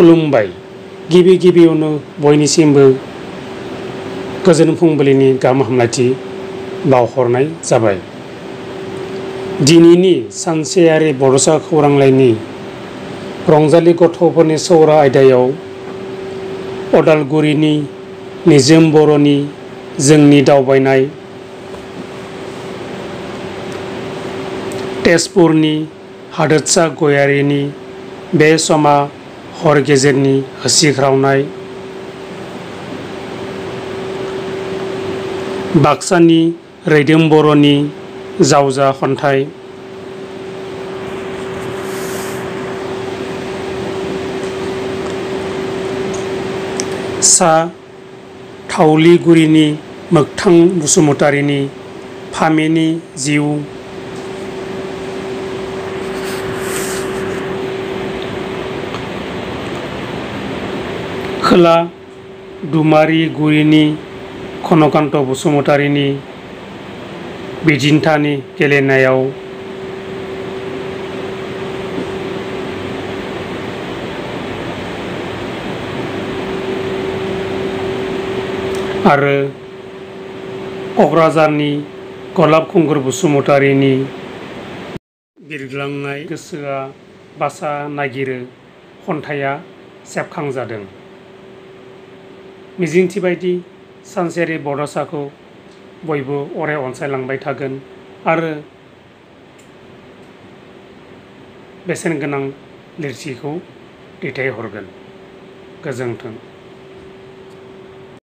खुलुमबाय। गिबि गिबियावनो बयनिसिमबो गोजोन फुंबिलिनि गाहाम हामलायथि बावहरनाय जाबाय। दिनैनि सानसेयारि बड'सा खौरांलाइनि रंजालि गथ'फोरनि सौरा आयदायाव अदालगुरिनि निजोम बर'नि जोंनि दावबायनाय, तेजपुरनि हादोरसा गयारिनि बे समा हर गेजेरनि होसिख्रावनाय, बाक्सानि रैदोम बर'नि जावजा खन्थाइ, सा थावलिगुरिनि मोगथां बसुमतारिनि फामेनि जिउ, खोला दुमारिगुरिनि कनकान्त बसुमतारिनि बिदिन्थानि गेलेनायाव, आरो क'क्राझारनि गलाब खुंगुर बसुमतारिनि बिरग्लांनाय गोसोआ बासा नागिरो खन्थाइया सेबखांजादों। मिजिंथिबायदि सानसेयारि बड'साखौ बयबो अराय अनसायलांबाय थागोन आरो बेसेनगोनां लिरथिखौ दैथायहरगोन। गोजोन्थों।